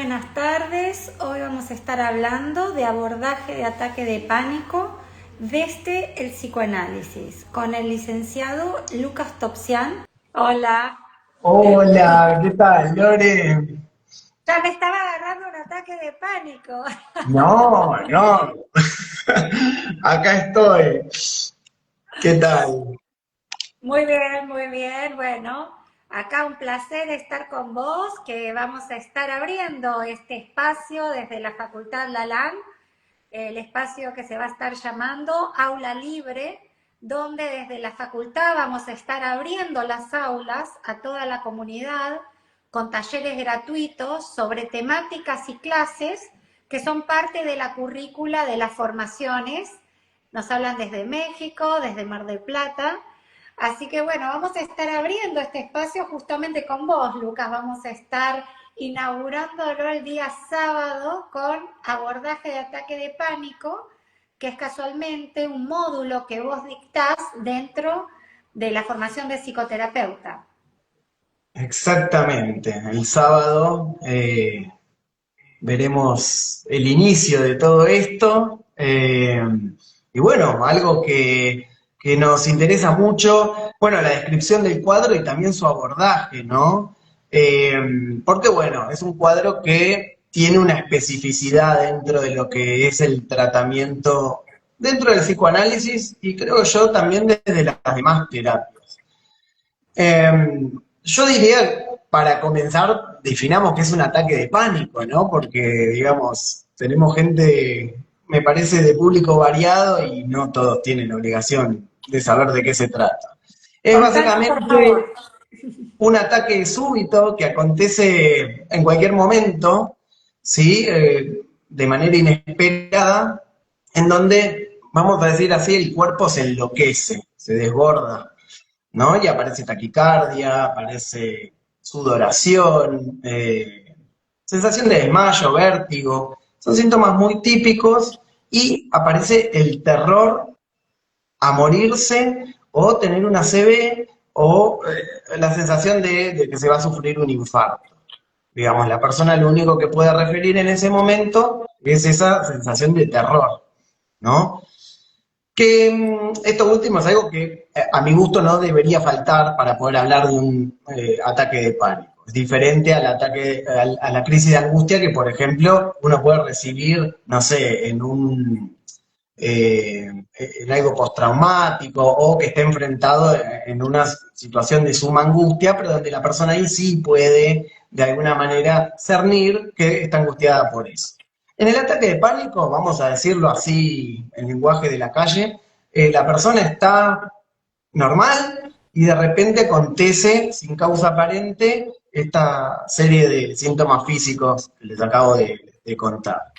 buenas tardes. Hoy vamos a estar hablando de abordaje de ataque de pánico desde el psicoanálisis con el licenciado Lucas Topsian. Hola. Hola, ¿qué tal, Lore? Ya me estaba agarrando un ataque de pánico. No, no. Acá estoy. ¿Qué tal? Muy bien, muy bien. Bueno, acá un placer estar con vos, que vamos a estar abriendo este espacio desde la Facultad Lalán, el espacio que se va a estar llamando Aula Libre, donde desde la facultad vamos a estar abriendo las aulas a toda la comunidad con talleres gratuitos sobre temáticas y clases que son parte de la currícula de las formaciones. Nos hablan desde México, desde Mar del Plata. Así que bueno, vamos a estar abriendo este espacio justamente con vos, Lucas. Vamos a estar inaugurándolo el día sábado con abordaje de ataque de pánico, que es casualmente un módulo que vos dictás dentro de la formación de psicoterapeuta. Exactamente. El sábado veremos el inicio de todo esto. Y bueno, algo que nos interesa mucho, bueno, la descripción del cuadro y también su abordaje, ¿no? Eh, Porque bueno, es un cuadro que tiene una especificidad dentro de lo que es el tratamiento, dentro del psicoanálisis y creo yo también desde las demás terapias. Yo diría, para comenzar, definamos qué es un ataque de pánico, ¿no? Porque, digamos, tenemos gente, me parece, de público variado y no todos tienen la obligación de saber de qué se trata. Es Contanos, por básicamente favor. un ataque súbito que acontece en cualquier momento, ¿sí? De manera inesperada, en donde, vamos a decir así, el cuerpo se enloquece, se desborda, ¿no? Y aparece taquicardia, aparece sudoración, sensación de desmayo, vértigo. Son síntomas muy típicos y aparece el terror a morirse o tener una CB o la sensación de que se va a sufrir un infarto. Digamos, la persona lo único que puede referir en ese momento es esa sensación de terror, ¿no? Que esto último es algo que a mi gusto no debería faltar para poder hablar de un ataque de pánico. Es diferente al ataque, a la crisis de angustia que, por ejemplo, uno puede recibir, no sé, en algo postraumático o que esté enfrentado en una situación de suma angustia, pero donde la persona ahí sí puede, de alguna manera, cernir que está angustiada por eso. En el ataque de pánico, vamos a decirlo así en lenguaje de la calle, la persona está normal y de repente acontece, sin causa aparente, esta serie de síntomas físicos que les acabo de contar.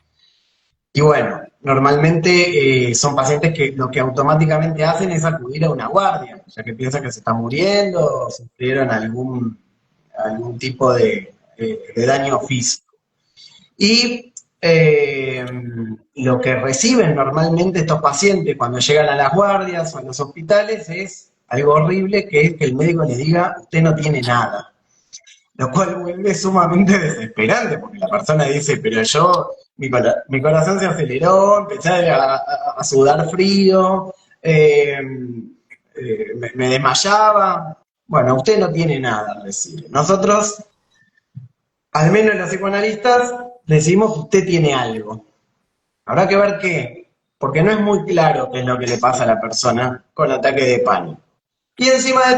Y bueno, normalmente son pacientes que lo que automáticamente hacen es acudir a una guardia, ya que piensan que se están muriendo o sufrieron algún tipo de daño físico. Y lo que reciben normalmente estos pacientes cuando llegan a las guardias o a los hospitales es algo horrible, que es que el médico les diga, usted no tiene nada. Lo cual vuelve sumamente desesperante, porque la persona dice, pero yo, mi corazón se aceleró, empecé a sudar frío, me desmayaba. Bueno, usted no tiene nada, recibe. Nosotros, al menos los psicoanalistas, decimos que usted tiene algo. Habrá que ver qué, porque no es muy claro qué es lo que le pasa a la persona con ataque de pánico. Y encima de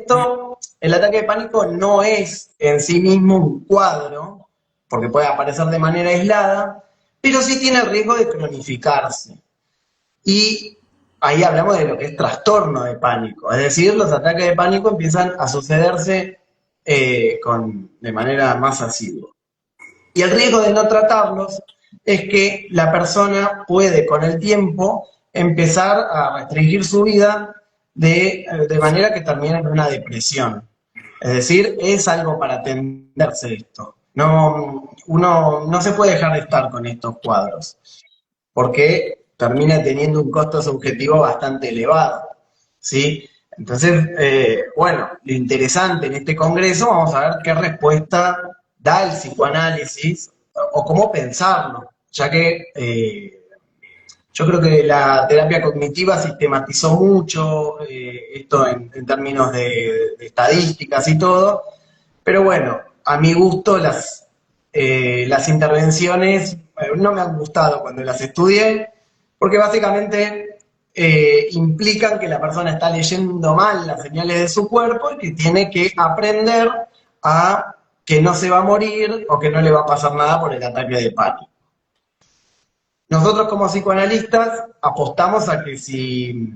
todo, el ataque de pánico no es en sí mismo un cuadro, porque puede aparecer de manera aislada, pero sí tiene el riesgo de cronificarse. Y ahí hablamos de lo que es trastorno de pánico, es decir, los ataques de pánico empiezan a sucederse de manera más asidua. Y el riesgo de no tratarlos es que la persona puede con el tiempo empezar a restringir su vida de manera que termine en una depresión. Es decir, es algo para atenderse esto. No, uno no se puede dejar de estar con estos cuadros, porque termina teniendo un costo subjetivo bastante elevado, ¿sí? Entonces, bueno, lo interesante en este congreso, vamos a ver qué respuesta da el psicoanálisis o cómo pensarlo, ya que yo creo que la terapia cognitiva sistematizó mucho esto en términos de estadísticas y todo, pero bueno, a mi gusto las intervenciones no me han gustado cuando las estudié, porque básicamente implican que la persona está leyendo mal las señales de su cuerpo y que tiene que aprender a que no se va a morir o que no le va a pasar nada por el ataque de pánico. Nosotros como psicoanalistas apostamos a que si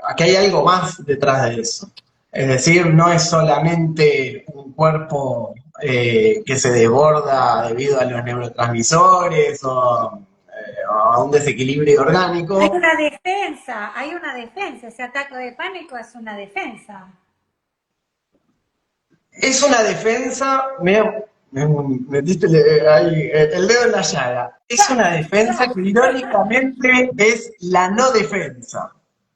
a que hay algo más detrás de eso. Es decir, no es solamente un cuerpo que se desborda debido a los neurotransmisores o a un desequilibrio orgánico. Hay una defensa, ese ataque de pánico es una defensa. Es una defensa, me metiste ahí, el dedo en la llaga. Es una defensa que irónicamente es la no defensa.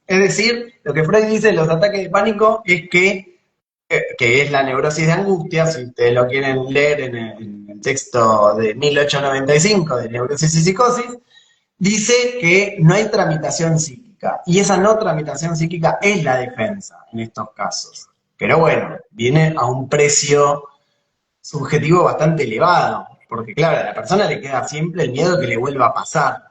Es decir, lo que Freud dice en los ataques de pánico es que es la neurosis de angustia, si ustedes lo quieren leer en el texto de 1895 de Neurosis y Psicosis, dice que no hay tramitación psíquica, y esa no tramitación psíquica es la defensa en estos casos. Pero bueno, viene a un precio subjetivo bastante elevado, porque claro, a la persona le queda siempre el miedo que le vuelva a pasar.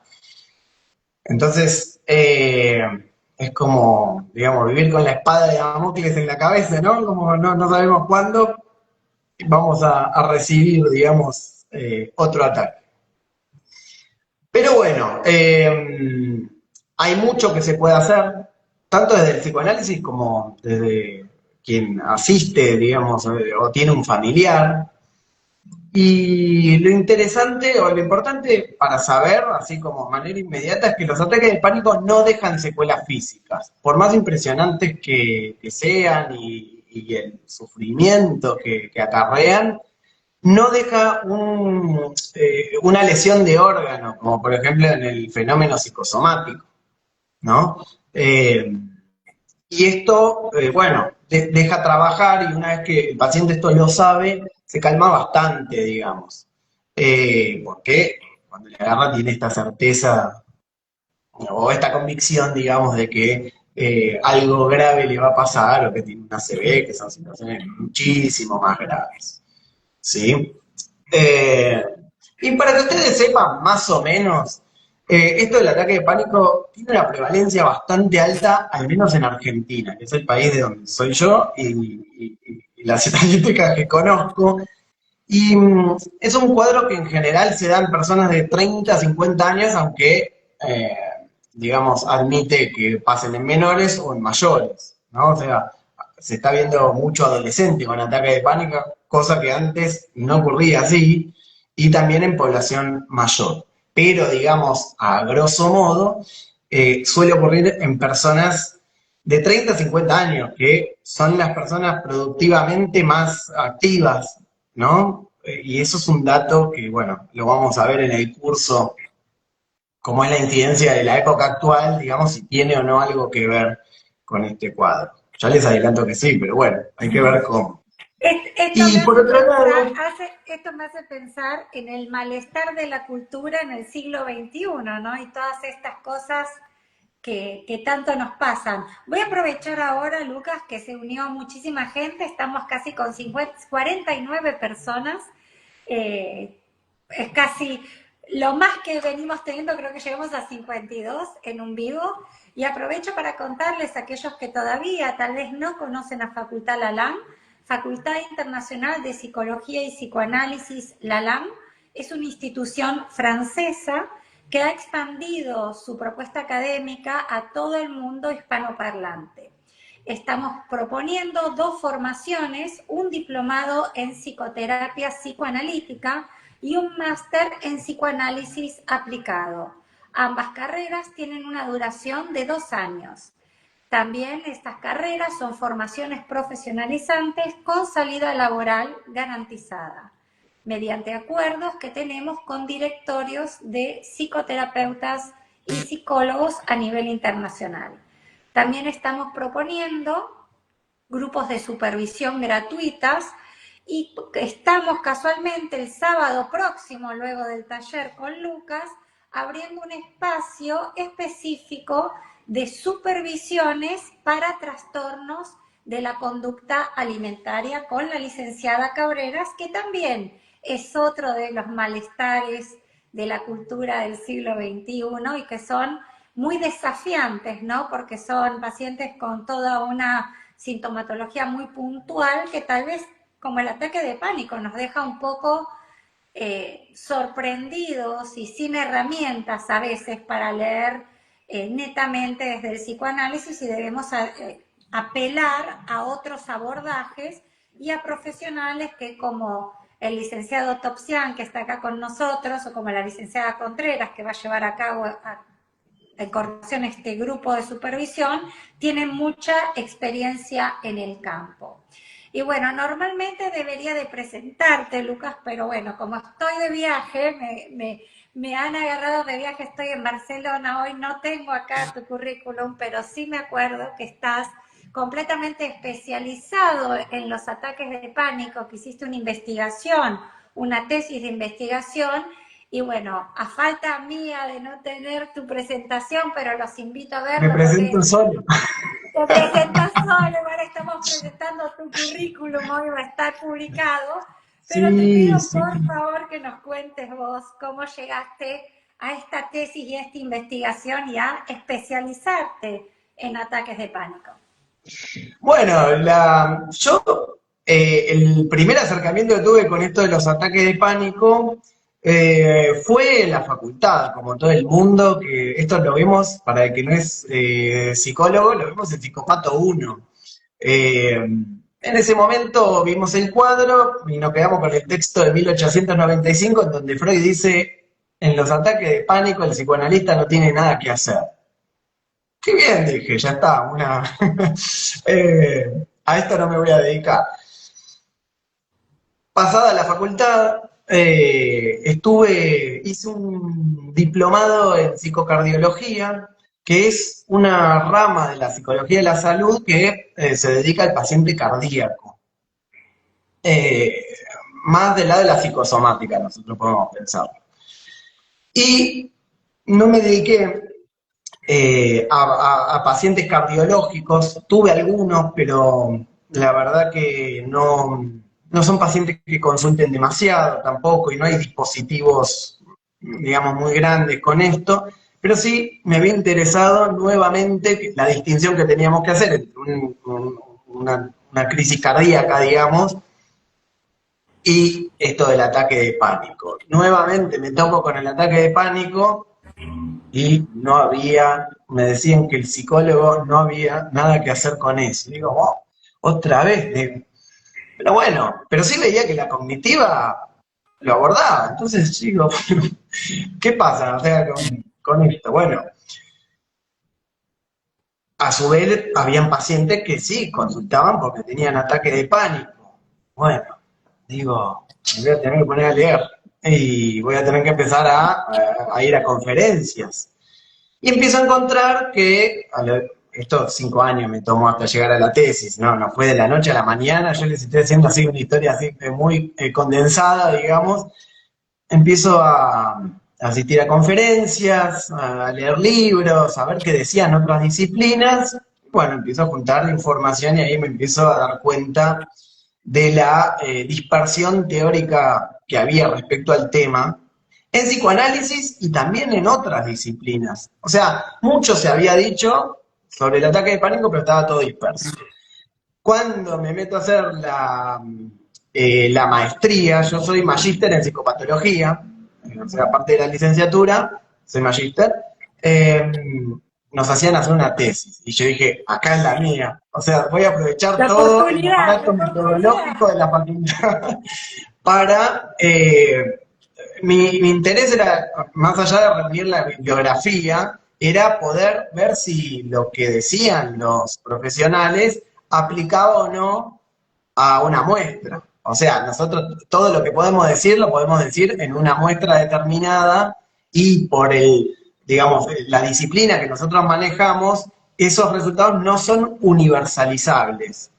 Entonces, es como, digamos, vivir con la espada de Damocles en la cabeza, ¿no? Como no sabemos cuándo vamos a recibir, digamos, otro ataque. Pero bueno, hay mucho que se puede hacer, tanto desde el psicoanálisis como desde quien asiste, digamos, o tiene un familiar. Y lo interesante o lo importante para saber, así como de manera inmediata, es que los ataques de pánico no dejan secuelas físicas. Por más impresionantes que sean y el sufrimiento que acarrean, no deja una lesión de órgano, como por ejemplo en el fenómeno psicosomático, ¿no? Y esto, bueno, deja trabajar y una vez que el paciente esto lo sabe, se calma bastante, digamos. Porque cuando le agarra tiene esta certeza o esta convicción, digamos, de que algo grave le va a pasar o que tiene una ACV, que son situaciones muchísimo más graves. ¿Sí? Eh, y para que ustedes sepan más o menos, esto del ataque de pánico tiene una prevalencia bastante alta, al menos en Argentina, que es el país de donde soy yo y las estadísticas que conozco. Y es un cuadro que en general se da en personas de 30 a 50 años, aunque, digamos, admite que pasen en menores o en mayores, ¿no? O sea, se está viendo mucho adolescente con ataque de pánico, cosa que antes no ocurría así, y también en población mayor. Pero, digamos, a grosso modo, suele ocurrir en personas de 30 a 50 años, que son las personas productivamente más activas, ¿no? Y eso es un dato que, bueno, lo vamos a ver en el curso, cómo es la incidencia de la época actual, digamos, si tiene o no algo que ver con este cuadro. Ya les adelanto que sí, pero bueno, hay que ver cómo. Esto Y me por hace otro pensar, lado, esto me hace pensar en el malestar de la cultura en el siglo XXI, ¿no? Y todas estas cosas que tanto nos pasan. Voy a aprovechar ahora, Lucas, que se unió muchísima gente, estamos casi con 49 personas, es casi lo más que venimos teniendo, creo que llegamos a 52 en un vivo, y aprovecho para contarles a aquellos que todavía tal vez no conocen la Facultad LALAM, Facultad Internacional de Psicología y Psicoanálisis LALAM, es una institución francesa que ha expandido su propuesta académica a todo el mundo hispanoparlante. Estamos proponiendo dos formaciones, un diplomado en psicoterapia psicoanalítica y un máster en psicoanálisis aplicado. Ambas carreras tienen una duración de 2 años. También estas carreras son formaciones profesionalizantes con salida laboral garantizada, mediante acuerdos que tenemos con directorios de psicoterapeutas y psicólogos a nivel internacional. También estamos proponiendo grupos de supervisión gratuitas Y estamos casualmente el sábado próximo, luego del taller con Lucas, abriendo un espacio específico de supervisiones para trastornos de la conducta alimentaria con la licenciada Cabreras, que también es otro de los malestares de la cultura del siglo XXI y que son muy desafiantes, ¿no? Porque son pacientes con toda una sintomatología muy puntual que tal vez, como el ataque de pánico, nos deja un poco sorprendidos y sin herramientas a veces para leer netamente desde el psicoanálisis, y debemos apelar a otros abordajes y a profesionales que, como el licenciado Topsian, que está acá con nosotros, o como la licenciada Contreras, que va a llevar a cabo en coordinación este grupo de supervisión, tienen mucha experiencia en el campo. Y bueno, normalmente debería de presentarte, Lucas, pero bueno, como estoy de viaje, me han agarrado de viaje, estoy en Barcelona hoy, no tengo acá tu currículum, pero sí me acuerdo que estás completamente especializado en los ataques de pánico, que hiciste una investigación, una tesis de investigación, y bueno, a falta mía de no tener tu presentación, pero los invito a Me verlo presento porque solo. te presentas solo, ahora estamos presentando tu currículum, hoy va a estar publicado, pero te Sí, pido sí. por favor que nos cuentes vos cómo llegaste a esta tesis y a esta investigación y a especializarte en ataques de pánico. Bueno, el primer acercamiento que tuve con esto de los ataques de pánico fue en la facultad, como todo el mundo, que esto lo vemos, para el que no es psicólogo, lo vemos en Psicopato 1. En ese momento vimos el cuadro y nos quedamos con el texto de 1895, en donde Freud dice, en los ataques de pánico el psicoanalista no tiene nada que hacer. Qué bien, dije, ya está, a esto no me voy a dedicar. Pasada la facultad, hice un diplomado en psicocardiología, que es una rama de la psicología de la salud que se dedica al paciente cardíaco. Eh, Más del lado de la psicosomática, nosotros podemos pensar. Y no me dediqué a pacientes cardiológicos, tuve algunos, pero la verdad que no son pacientes que consulten demasiado tampoco y no hay dispositivos, digamos, muy grandes con esto, pero sí me había interesado nuevamente la distinción que teníamos que hacer entre una crisis cardíaca, digamos, y esto del ataque de pánico. Nuevamente me topo con el ataque de pánico y no había, me decían que el psicólogo no había nada que hacer con eso. Y digo, oh, otra vez. Pero bueno, pero sí veía que la cognitiva lo abordaba. Entonces digo, ¿qué pasa? O sea, con esto. Bueno, a su vez habían pacientes que sí consultaban porque tenían ataque de pánico. Bueno, digo, me voy a tener que poner a leer y voy a tener que empezar a ir a conferencias. Y empiezo a encontrar que, estos 5 años me tomó hasta llegar a la tesis, no fue de la noche a la mañana, yo les estoy haciendo así una historia así muy condensada, digamos. Empiezo a asistir a conferencias, a leer libros, a ver qué decían otras disciplinas. Bueno, empiezo a juntar información y ahí me empiezo a dar cuenta de la dispersión teórica que había respecto al tema en psicoanálisis y también en otras disciplinas. O sea, mucho se había dicho sobre el ataque de pánico, pero estaba todo disperso. Cuando me meto a hacer la maestría, yo soy magíster en psicopatología, o sea, aparte de la licenciatura, soy magíster, eh, nos hacían hacer una tesis. Y yo dije, acá es la mía. O sea, voy a aprovechar todo el aparato La oportunidad. metodológico de la facultad para mi interés era, más allá de reunir la bibliografía, era poder ver si lo que decían los profesionales aplicaba o no a una muestra. O sea, nosotros todo lo que podemos decir lo podemos decir en una muestra determinada y por digamos, la disciplina que nosotros manejamos, esos resultados no son universalizables.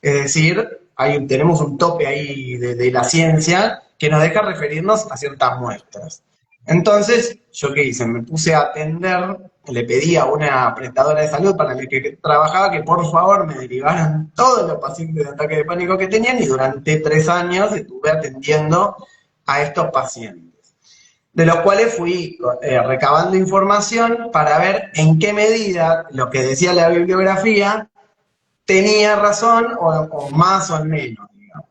Es decir, tenemos un tope ahí de la ciencia que nos deja referirnos a ciertas muestras. Entonces, ¿yo qué hice? Me puse a atender, le pedí a una prestadora de salud para la que trabajaba que por favor me derivaran todos los pacientes de ataque de pánico que tenían y durante 3 años estuve atendiendo a estos pacientes, de los cuales fui recabando información para ver en qué medida lo que decía la bibliografía tenía razón o más o menos, digamos.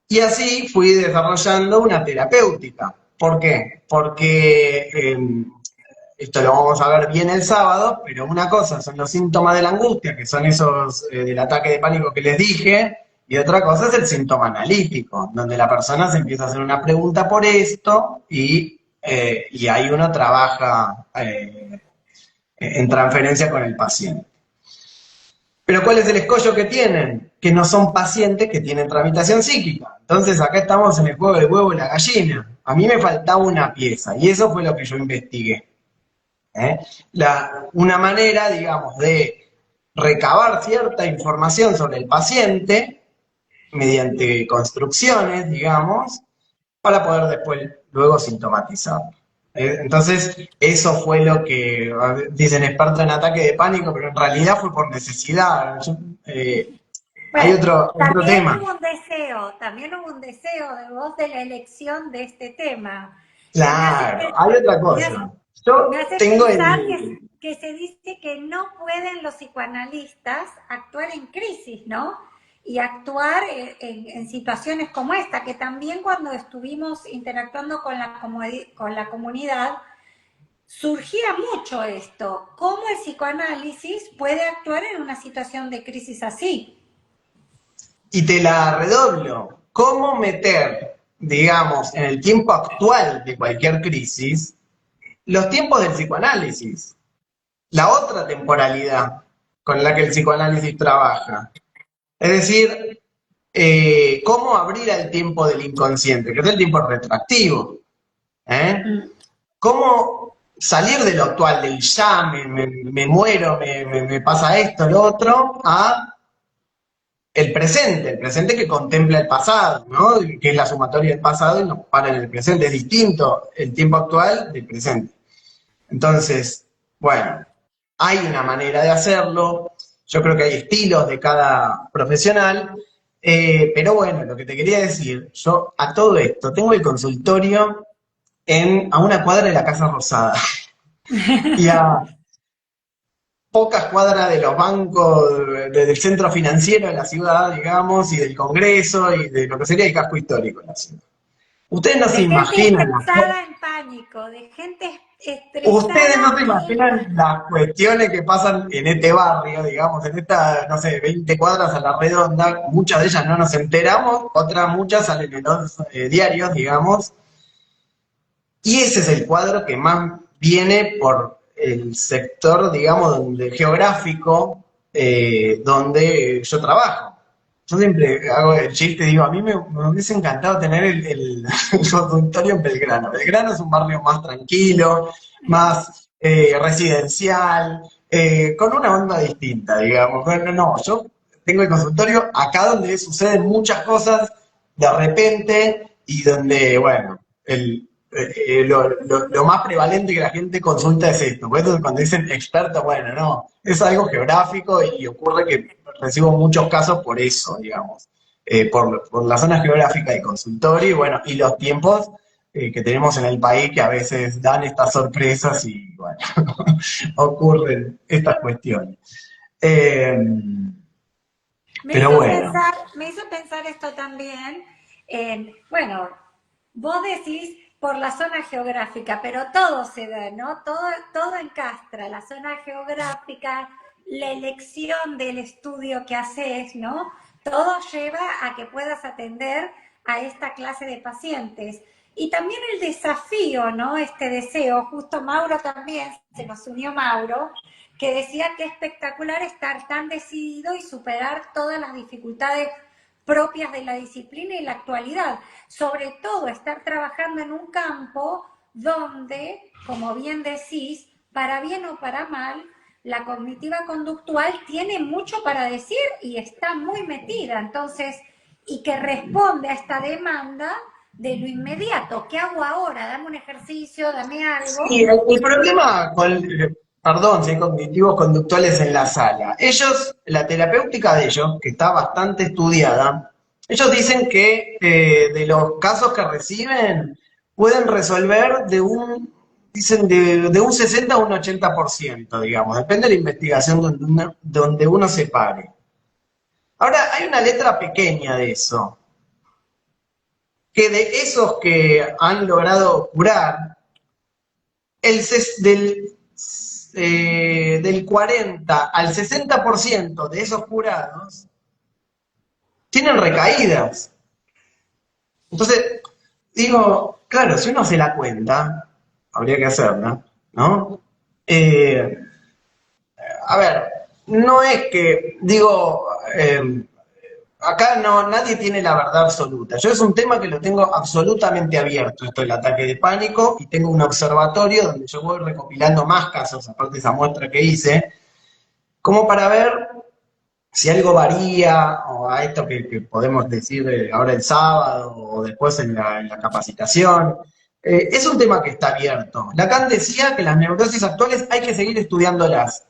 Y así fui desarrollando una terapéutica. ¿Por qué? Porque esto lo vamos a ver bien el sábado, pero una cosa son los síntomas de la angustia, que son esos del ataque de pánico que les dije, y otra cosa es el síntoma analítico, donde la persona se empieza a hacer una pregunta por esto y ahí uno trabaja en transferencia con el paciente. Pero ¿cuál es el escollo que tienen? Que no son pacientes que tienen tramitación psíquica. Entonces acá estamos en el juego del huevo y la gallina. A mí me faltaba una pieza y eso fue lo que yo investigué. ¿Eh? Una manera, digamos, de recabar cierta información sobre el paciente mediante construcciones, digamos, para poder después, luego sintomatizar. Entonces, eso fue lo que dicen experto en ataque de pánico, pero en realidad fue por necesidad. Hay Bueno, otro tema. también hubo un deseo de vos de la elección de este tema, que Claro, hay otra me hace, cosa. Yo me hace tengo pensar el... que se dice que no pueden los psicoanalistas actuar en crisis, ¿no? Y actuar en situaciones como esta, que también cuando estuvimos interactuando con con la comunidad, surgía mucho esto. ¿Cómo el psicoanálisis puede actuar en una situación de crisis así? Y te la redoblo. ¿Cómo meter, digamos, en el tiempo actual de cualquier crisis, los tiempos del psicoanálisis? La otra temporalidad con la que el psicoanálisis trabaja. Es decir, cómo abrir al tiempo del inconsciente, que es el tiempo retroactivo. ¿Eh? Mm. ¿Cómo salir de lo actual, del ya, me muero, me pasa esto, lo otro, a el presente que contempla el pasado, ¿no? Que es la sumatoria del pasado y nos para en el presente. Es distinto el tiempo actual del presente. Entonces, bueno, hay una manera de hacerlo, yo creo que hay estilos de cada profesional, pero bueno, lo que te quería decir, yo a todo esto tengo el consultorio a una cuadra de la Casa Rosada y a pocas cuadras de los bancos del centro financiero de la ciudad, digamos, y del Congreso y de lo que sería el casco histórico de la ciudad. Ustedes no De se gente imaginan las estresada en pánico, de gente Ustedes estresada no se y... imaginan las cuestiones que pasan en este barrio, digamos, en estas, no sé, 20 cuadras a la redonda, muchas de ellas no nos enteramos, otras muchas salen en los diarios, digamos, y ese es el cuadro que más viene por el sector, digamos, geográfico donde yo trabajo. Yo siempre hago el chiste, digo, a mí me hubiese encantado tener el consultorio en Belgrano. Belgrano es un barrio más tranquilo, más residencial, con una onda distinta, digamos. Bueno, no, yo tengo el consultorio acá donde suceden muchas cosas de repente y donde, bueno, lo más prevalente que la gente consulta es esto. Por eso cuando dicen experto, bueno, no, es algo geográfico y ocurre que recibo muchos casos por eso, digamos, por la zona geográfica del consultorio y bueno, y los tiempos que tenemos en el país que a veces dan estas sorpresas y bueno, ocurren estas cuestiones. Eh, pero bueno, Me hizo pensar esto también en, bueno, vos decís por la zona geográfica, pero todo se da, ¿no? Todo encastra, la zona geográfica, la elección del estudio que haces, ¿no? Todo lleva a que puedas atender a esta clase de pacientes. Y también el desafío, ¿no? Este deseo, justo Mauro también, se nos unió Mauro, que decía que espectacular estar tan decidido y superar todas las dificultades propias de la disciplina y la actualidad. Sobre todo estar trabajando en un campo donde, como bien decís, para bien o para mal, la cognitiva conductual tiene mucho para decir y está muy metida, entonces, y que responde a esta demanda de lo inmediato. ¿Qué hago ahora? Dame un ejercicio, dame algo. Sí, el problema con, perdón, si hay cognitivos conductuales en la sala, ellos, la terapéutica de ellos, que está bastante estudiada, ellos dicen que de los casos que reciben, pueden resolver dicen de un 60 a un 80%, digamos, depende de la investigación donde uno se pare. Ahora, hay una letra pequeña de eso, que de esos que han logrado curar, del 40 al 60% de esos curados tienen recaídas. Entonces, digo, claro, si uno se la cuenta, habría que hacerla, ¿no? Eh, a ver, no es que, digo, acá no, nadie tiene la verdad absoluta. Yo es un tema que lo tengo absolutamente abierto, esto del ataque de pánico, y tengo un observatorio donde yo voy recopilando más casos, aparte de esa muestra que hice, como para ver si algo varía, o a esto que podemos decir ahora el sábado, o después en la capacitación. Es un tema que está abierto. Lacan decía que las neurosis actuales hay que seguir estudiándolas.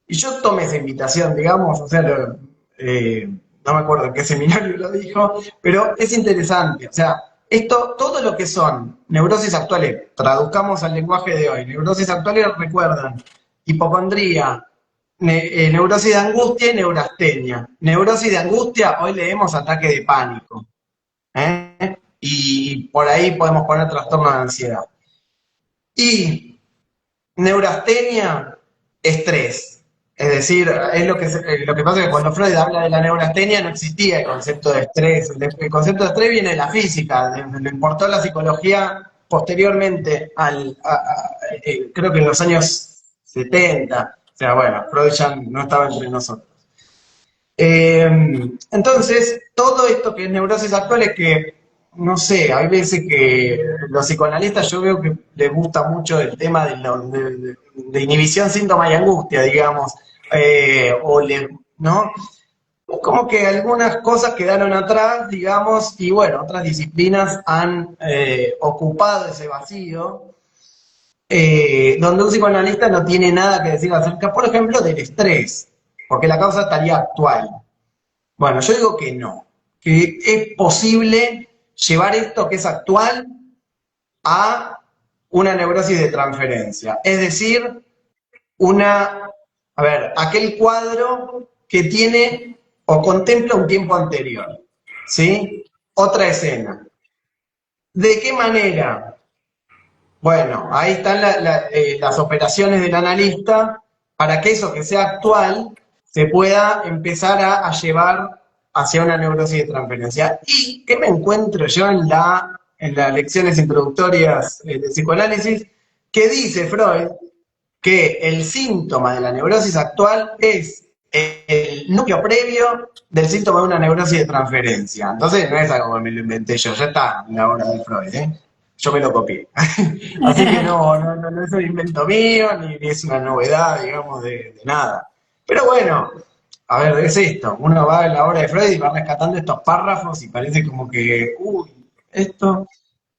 Y yo tomé esa invitación, digamos, o sea, no me acuerdo en qué seminario lo dijo, pero es interesante. O sea, esto, todo lo que son neurosis actuales, traduzcamos al lenguaje de hoy, neurosis actuales recuerdan hipocondría, neurosis de angustia y neurastenia. Neurosis de angustia, hoy leemos ataque de pánico. ¿Eh? Y por ahí podemos poner trastorno de ansiedad. Y neurastenia, estrés. Es decir, es lo que pasa es que cuando Freud habla de la neurastenia no existía el concepto de estrés. El concepto de estrés viene de la física, lo importó la psicología posteriormente, creo que en los años 70. O sea, bueno, Freud ya no estaba entre nosotros. Entonces, todo esto que es neurosis actual es que, no sé, hay veces que los psicoanalistas yo veo que les gusta mucho el tema de inhibición, síntoma y angustia, digamos, ¿no? Es como que algunas cosas quedaron atrás, digamos, y bueno, otras disciplinas han ocupado ese vacío, donde un psicoanalista no tiene nada que decir acerca, por ejemplo, del estrés, porque la causa estaría actual. Bueno, yo digo que no, que es posible llevar esto que es actual a una neurosis de transferencia. Es decir, aquel cuadro que tiene o contempla un tiempo anterior, ¿sí? Otra escena. ¿De qué manera? Bueno, ahí están las operaciones del analista para que eso que sea actual se pueda empezar a llevar hacia una neurosis de transferencia. ¿Y qué me encuentro yo en las lecciones introductorias de psicoanálisis? Que dice Freud que el síntoma de la neurosis actual es el núcleo previo del síntoma de una neurosis de transferencia. Entonces no es algo que me lo inventé yo, ya está en la obra de Freud, ¿eh? Yo me lo copié. Así que no es un invento mío, ni es una novedad, digamos, de nada. Pero bueno, a ver, es esto. Uno va a la obra de Freud y va rescatando estos párrafos y parece como que, uy, esto,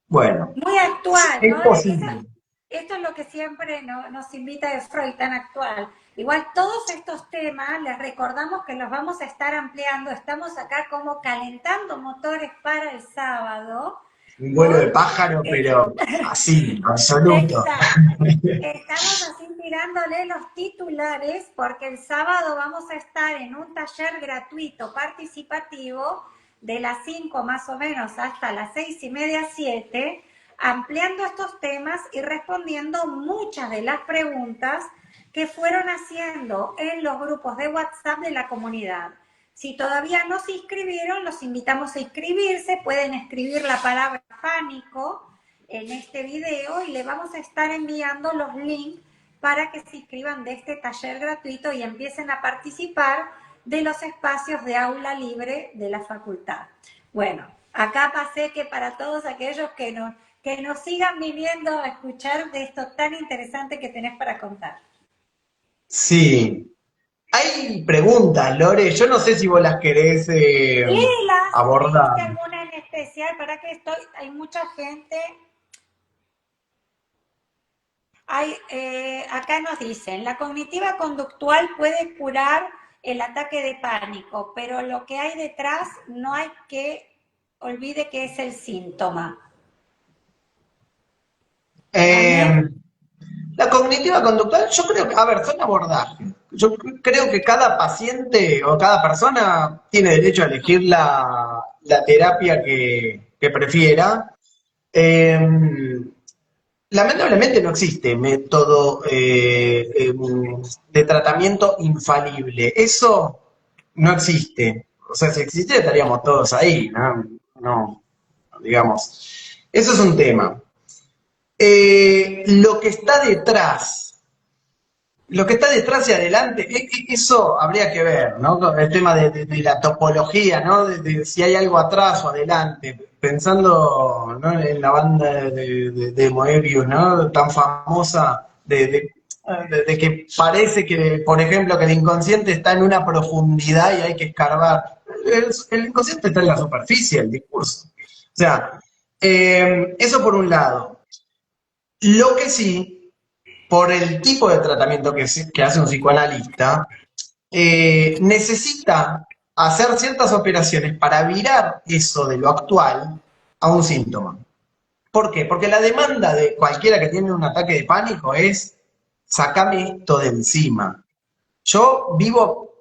bueno, Muy actual, es ¿no? posible. Esto es lo que siempre nos invita de Freud, tan actual. Igual todos estos temas, les recordamos que los vamos a estar ampliando. Estamos acá como calentando motores para el sábado Un vuelo de con... pájaro, eh, pero así, absoluto. exacto. Estamos así tirándole los titulares porque el sábado vamos a estar en un taller gratuito participativo de las 5 más o menos hasta las 6:30, 7, ampliando estos temas y respondiendo muchas de las preguntas que fueron haciendo en los grupos de WhatsApp de la comunidad. Si todavía no se inscribieron, los invitamos a inscribirse, pueden escribir la palabra pánico en este video y le vamos a estar enviando los links para que se inscriban de este taller gratuito y empiecen a participar de los espacios de aula libre de la facultad. Bueno, acá pasé que para todos aquellos que nos sigan viniendo a escuchar de esto tan interesante que tenés para contar. Sí. Hay preguntas, Lore, yo no sé si vos las querés Léelas, ¿leíste abordar. alguna en especial? Para que estoy, hay mucha gente. Acá nos dicen, la cognitiva conductual puede curar el ataque de pánico, pero lo que hay detrás no hay que olvide que es el síntoma. Daniel, Eh, la cognitiva conductual, yo creo que, a ver, son abordajes. Yo creo que cada paciente o cada persona tiene derecho a elegir la terapia que prefiera. Eh, Lamentablemente no existe método de tratamiento infalible. Eso no existe. O sea, si existiera estaríamos todos ahí, ¿no? No, digamos. Eso es un tema. Lo que está detrás, lo que está detrás y adelante, eso habría que ver, ¿no? Con el tema de la topología, ¿no? De si hay algo atrás o adelante. Pensando, ¿no? En la banda de Moebius, ¿no? Tan famosa de que parece que, por ejemplo, que el inconsciente está en una profundidad y hay que escarbar. El inconsciente está en la superficie del discurso. O sea, eso por un lado. Lo que sí, por el tipo de tratamiento que hace un psicoanalista, necesita hacer ciertas operaciones para virar eso de lo actual a un síntoma. ¿Por qué? Porque la demanda de cualquiera que tiene un ataque de pánico es, sacame esto de encima. Yo vivo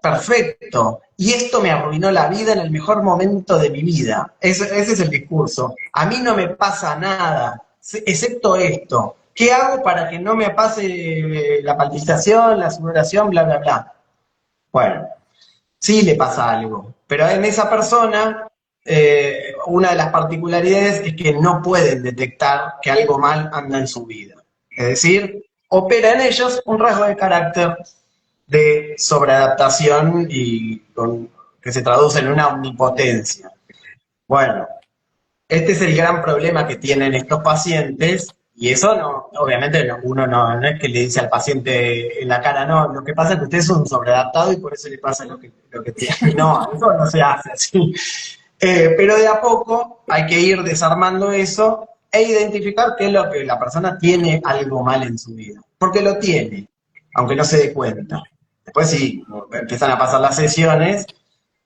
perfecto y esto me arruinó la vida en el mejor momento de mi vida. Ese es el discurso. A mí no me pasa nada, excepto esto. ¿Qué hago para que no me pase la palpitación, la sudoración, bla, bla, bla? Bueno, sí le pasa algo, pero en esa persona una de las particularidades es que no pueden detectar que algo mal anda en su vida. Es decir, opera en ellos un rasgo de carácter de sobreadaptación que se traduce en una omnipotencia. Bueno, este es el gran problema que tienen estos pacientes y eso no, obviamente uno no es que le dice al paciente en la cara, no, lo que pasa es que usted es un sobreadaptado y por eso le pasa lo que tiene. No, eso no se hace así. Pero de a poco hay que ir desarmando eso e identificar qué es lo que la persona tiene algo mal en su vida. Porque lo tiene, aunque no se dé cuenta. Después sí, empiezan a pasar las sesiones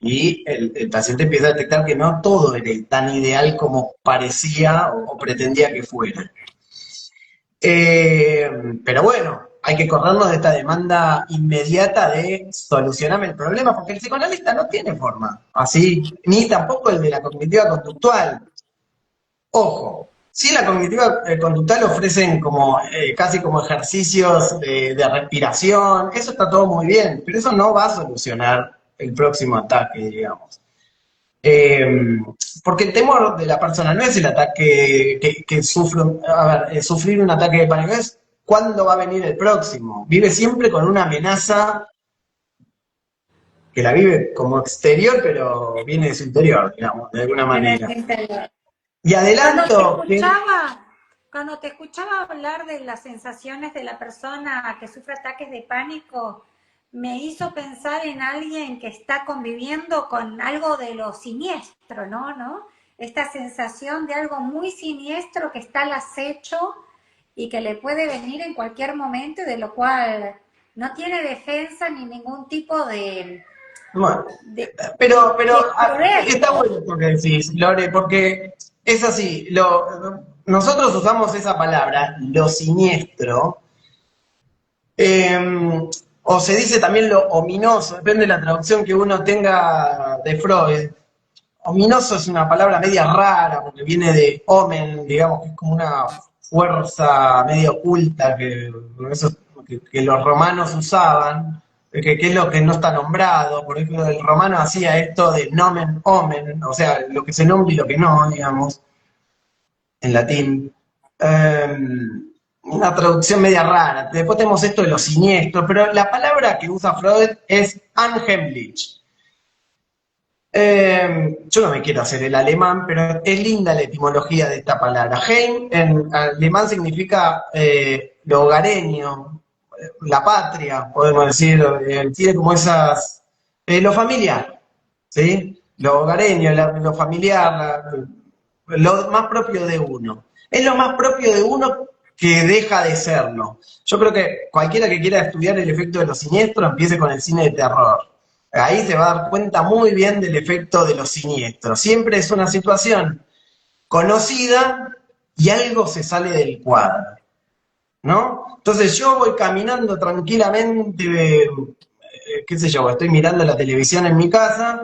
y el paciente empieza a detectar que no todo era tan ideal como parecía o pretendía que fuera. Eh, pero bueno, hay que corrernos de esta demanda inmediata de solucionarme el problema, porque el psicoanalista no tiene forma así, ni tampoco el de la cognitiva conductual. Ojo, sí, la cognitiva conductual ofrecen como casi como ejercicios de respiración, eso está todo muy bien, pero eso no va a solucionar el próximo ataque, digamos. Eh, Porque el temor de la persona no es el ataque que sufre, a ver, sufrir un ataque de pánico, es cuándo va a venir el próximo. Vive siempre con una amenaza que la vive como exterior, pero viene de su interior, digamos, de alguna en el manera. interior. Y Cuando te adelanto que, escuchaba, cuando te escuchaba hablar de las sensaciones de la persona que sufre ataques de pánico, me hizo pensar en alguien que está conviviendo con algo de lo siniestro, ¿no? ¿No? Esta sensación de algo muy siniestro que está al acecho y que le puede venir en cualquier momento y de lo cual no tiene defensa ni ningún tipo bueno, de, pero de está progreso. bueno esto que decís, Lore, porque es así, nosotros usamos esa palabra, lo siniestro, o se dice también lo ominoso, depende de la traducción que uno tenga de Freud. Ominoso es una palabra media rara, porque viene de omen, digamos, que es como una fuerza media oculta eso, que los romanos usaban, que es lo que no está nombrado. Por ejemplo, el romano hacía esto de nomen omen, o sea, lo que se nombra y lo que no, digamos, en latín. Una traducción media rara. Después tenemos esto de lo siniestro, pero la palabra que usa Freud es unheimlich. Yo no me quiero hacer el alemán, pero es linda la etimología de esta palabra. Heim en alemán significa lo hogareño, la patria, podemos decir, tiene como esas, lo familiar, ¿sí? Lo hogareño, lo familiar, lo más propio de uno. Es lo más propio de uno que deja de serlo. Yo creo que cualquiera que quiera estudiar el efecto de lo siniestro empiece con el cine de terror. Ahí se va a dar cuenta muy bien del efecto de lo siniestro. Siempre es una situación conocida y algo se sale del cuadro, ¿no? Entonces yo voy caminando tranquilamente, qué sé yo, estoy mirando la televisión en mi casa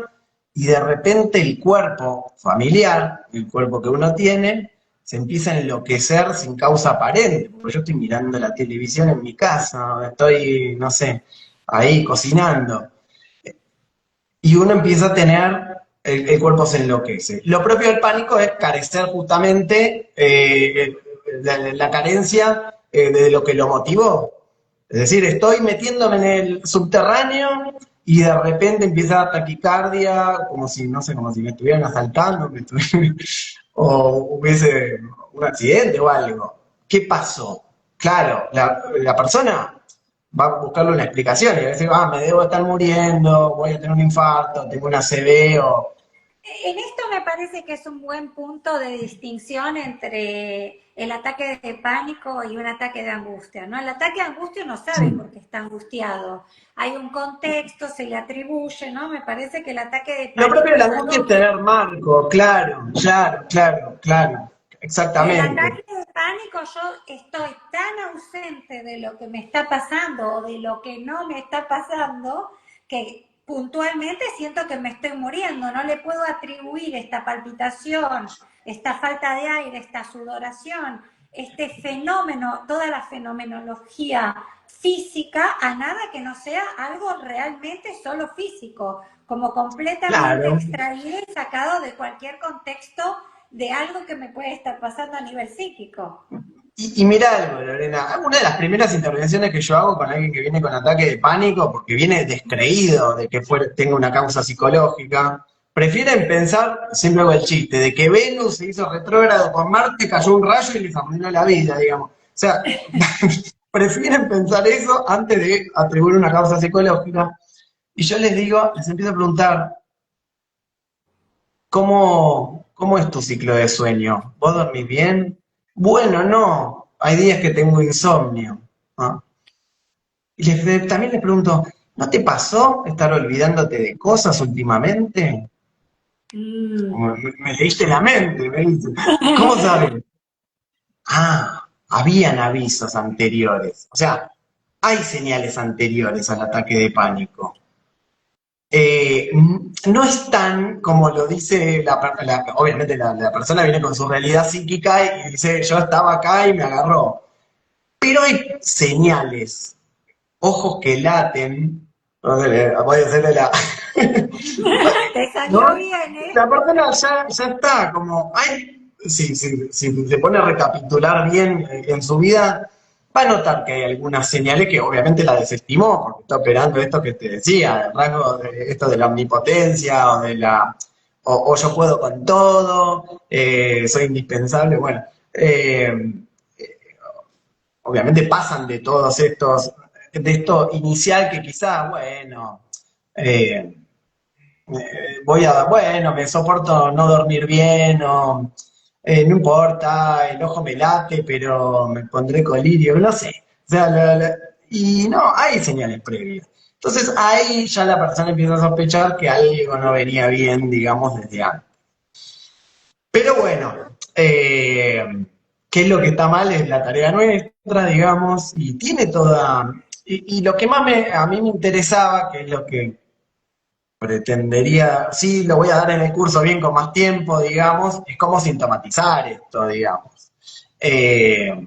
y de repente el cuerpo familiar, el cuerpo que uno tiene, se empieza a enloquecer sin causa aparente, porque yo estoy mirando la televisión en mi casa, estoy, no sé, ahí cocinando, y uno empieza a tener, el cuerpo se enloquece. Lo propio del pánico es carecer justamente la carencia de lo que lo motivó. Es decir, estoy metiéndome en el subterráneo y de repente empieza a dar taquicardia, como si, no sé, como si me estuvieran asaltando, o hubiese un accidente o algo. ¿Qué pasó? Claro, la persona va a buscarle una explicación y a veces, me debo estar muriendo, voy a tener un infarto, tengo una ACV o... En esto me parece que es un buen punto de distinción entre el ataque de pánico y un ataque de angustia, ¿no? El ataque de angustia no sabe Sí. por qué está angustiado. Hay un contexto, se le atribuye, ¿no? Me parece que el ataque de Lo propio pánico de la es angustia algo es tener marco, claro, claro, claro, claro, y el exactamente. ataque de pánico, yo estoy tan ausente de lo que me está pasando o de lo que no me está pasando que puntualmente siento que me estoy muriendo. No le puedo atribuir esta palpitación, esta falta de aire, esta sudoración, este fenómeno, toda la fenomenología física a nada que no sea algo realmente solo físico, como completamente Claro. extraído y sacado de cualquier contexto de algo que me puede estar pasando a nivel psíquico. Y mira algo, Lorena, una de las primeras intervenciones que yo hago con alguien que viene con ataque de pánico, porque viene descreído de que tenga una causa psicológica, prefieren pensar, siempre hago el chiste, de que Venus se hizo retrógrado con Marte, cayó un rayo y les arruinó la vida, digamos. O sea, prefieren pensar eso antes de atribuir una causa psicológica. Y yo les digo, les empiezo a preguntar, ¿cómo es tu ciclo de sueño? ¿Vos dormís bien? Bueno, no. Hay días que tengo insomnio. ¿Ah? Y también les pregunto, ¿no te pasó estar olvidándote de cosas últimamente? Mm. Me leíste la mente, me dice. ¿Cómo sabes? Habían avisos anteriores. O sea, hay señales anteriores al ataque de pánico. No es tan como lo dice obviamente la persona viene con su realidad psíquica y dice, yo estaba acá y me agarró. Pero hay señales, ojos que laten, no sé, voy a hacerle la... Te salió ¿No? bien, ¿eh? La persona ya está, como, si se pone a recapitular bien en su vida, va a notar que hay algunas señales que obviamente la desestimó, porque está operando esto que te decía, el rasgo de esto de la omnipotencia o de o yo puedo con todo, soy indispensable, bueno, obviamente pasan de todos estos, de esto inicial que quizás, bueno, eh, bueno, me soporto no dormir bien, o no importa, el ojo me late, pero me pondré colirio, no sé. O sea, y no, hay señales previas. Entonces ahí ya la persona empieza a sospechar que algo no venía bien, digamos, desde antes. Pero bueno, qué es lo que está mal es la tarea nuestra, digamos, y tiene toda... Y lo que más a mí me interesaba, que es lo que pretendería, sí, lo voy a dar en el curso bien con más tiempo, digamos, es cómo sintomatizar esto, digamos. Eh,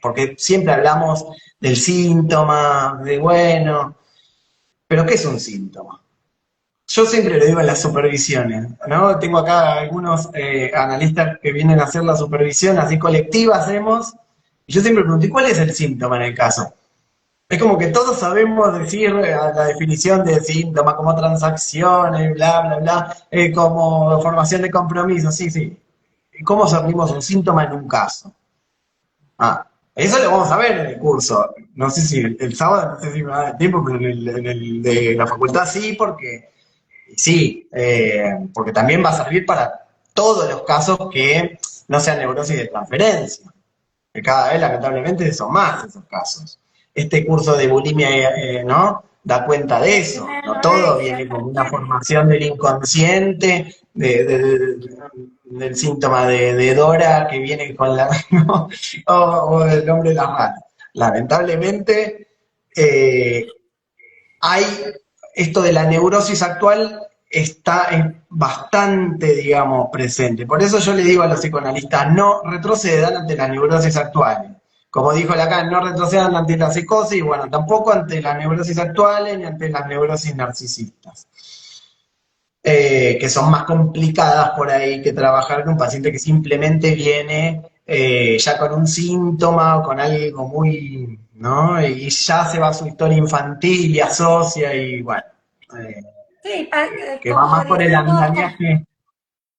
Porque siempre hablamos del síntoma, de bueno, pero ¿qué es un síntoma? Yo siempre lo digo en las supervisiones, ¿no? Tengo acá algunos analistas que vienen a hacer la supervisión, así colectiva hacemos, y yo siempre pregunto, ¿y cuál es el síntoma en el caso? Es como que todos sabemos decir la definición de síntoma como transacciones, bla, bla, bla, como formación de compromiso, sí, sí. ¿Y cómo servimos un síntoma en un caso? Eso lo vamos a ver en el curso. no sé si el sábado, no sé si me va a dar tiempo, pero en el de la facultad sí, porque sí, porque también va a servir para todos los casos que no sean neurosis de transferencia, que cada vez lamentablemente son más esos casos. Este curso de bulimia, ¿no? Da cuenta de eso, Bulimia, no todo anorexia viene como una también. formación del inconsciente, del síntoma de Dora que viene con la, ¿no? O el nombre de la rana. Lamentablemente, eh, hay esto de la neurosis actual está bastante, digamos, presente. Por eso yo le digo a los psicoanalistas, no retrocedan ante las neurosis actuales. Como dijo Lacan, no retrocedan ante la psicosis, bueno, tampoco ante las neurosis actuales ni ante las neurosis narcisistas, que son más complicadas por ahí que trabajar con un paciente que simplemente viene ya con un síntoma o con algo muy, ¿no? Y ya se va a su historia infantil y asocia y bueno, eh, Sí, que va como más por el diciendo, andamiaje.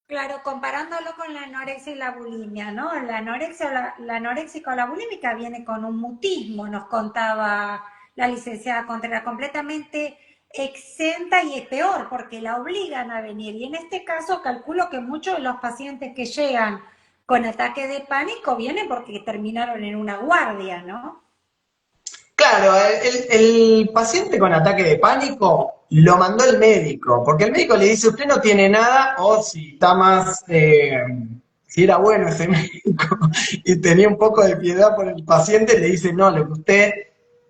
claro, comparándolo con la anorexia y la bulimia, ¿no? La anorexia, la anoréxica o la bulímica viene con un mutismo, nos contaba la licenciada Contreras, completamente exenta y es peor, porque la obligan a venir. Y en este caso calculo que muchos de los pacientes que llegan con ataque de pánico vienen porque terminaron en una guardia, ¿no? Claro, el paciente con ataque de pánico lo mandó el médico, porque el médico le dice, usted no tiene nada, o si está más, si era bueno ese médico y tenía un poco de piedad por el paciente, le dice, no, lo que usted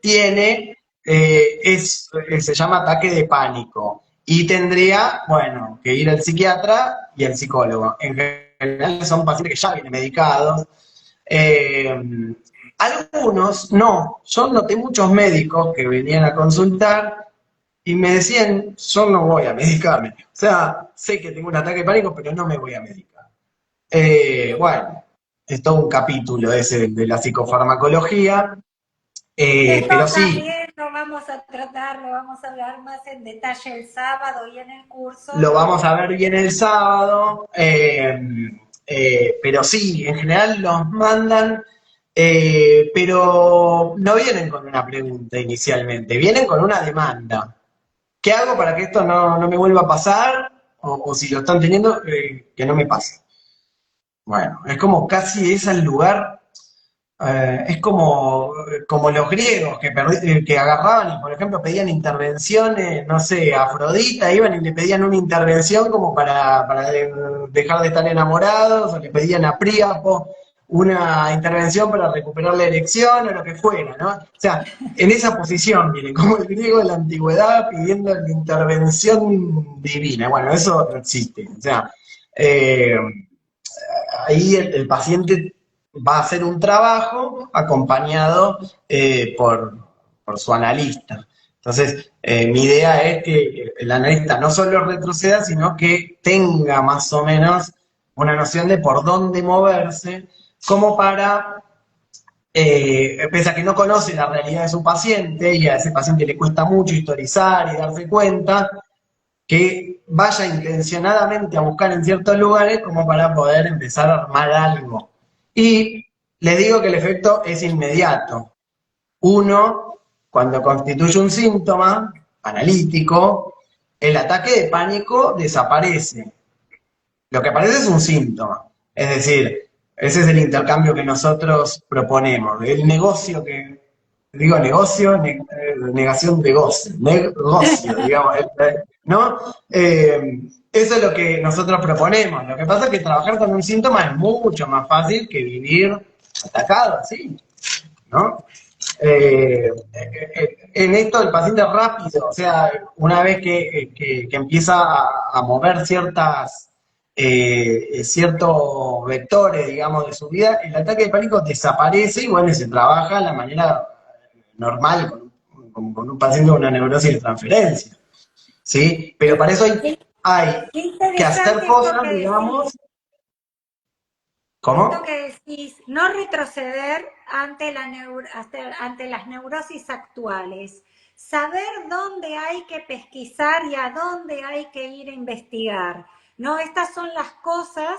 tiene se llama ataque de pánico y tendría, bueno, que ir al psiquiatra y al psicólogo. En general son pacientes que ya vienen medicados. Eh, Algunos no, yo noté muchos médicos que venían a consultar y me decían, yo no voy a medicarme. O sea, sé que tengo un ataque de pánico, pero no me voy a medicar. Bueno, es todo un capítulo ese de la psicofarmacología, Esto pero sí, también lo vamos a tratar, lo vamos a hablar más en detalle el sábado y en el curso. lo vamos a ver bien el sábado, pero sí, en general los mandan, pero no vienen con una pregunta inicialmente, vienen con una demanda. ¿Qué hago para que esto no me vuelva a pasar? O si lo están teniendo, que no me pase. Bueno, es como casi es el lugar, es como los griegos que agarraban y, por ejemplo, pedían intervenciones, no sé, a Afrodita, iban y le pedían una intervención como para dejar de estar enamorados, o le pedían a Príapo una intervención para recuperar la erección o lo que fuera, ¿no? O sea, en esa posición, miren, como el griego de la antigüedad pidiendo la intervención divina. Bueno, eso no existe. O sea, eh, ahí paciente va a hacer un trabajo acompañado por su analista. Entonces, mi idea es que el analista no solo retroceda, sino que tenga más o menos una noción de por dónde moverse, como para, pese a que no conoce la realidad de su paciente y a ese paciente le cuesta mucho historizar y darse cuenta, que vaya intencionadamente a buscar en ciertos lugares como para poder empezar a armar algo. Y les digo que el efecto es inmediato. Uno, cuando constituye un síntoma analítico, el ataque de pánico desaparece. Lo que aparece es un síntoma. Es decir, ese es el intercambio que nosotros proponemos. El negocio que, digo negocio, negación de goce, negocio, digamos, ¿no? Eso es lo que nosotros proponemos. Lo que pasa es que trabajar con un síntoma es mucho más fácil que vivir atacado, ¿sí? ¿No? En esto el paciente es rápido, o sea, una vez que empieza a mover ciertos vectores, digamos, de su vida, el ataque de pánico desaparece y bueno, se trabaja de la manera normal con un paciente con una neurosis de transferencia, ¿sí? Pero para eso Qué, hay qué que hacer interesante esto cosas, que decís. digamos, Esto ¿cómo? que decís, no retroceder ante, ante las neurosis actuales, saber dónde hay que pesquisar y a dónde hay que ir a investigar. ¿No? Estas son las cosas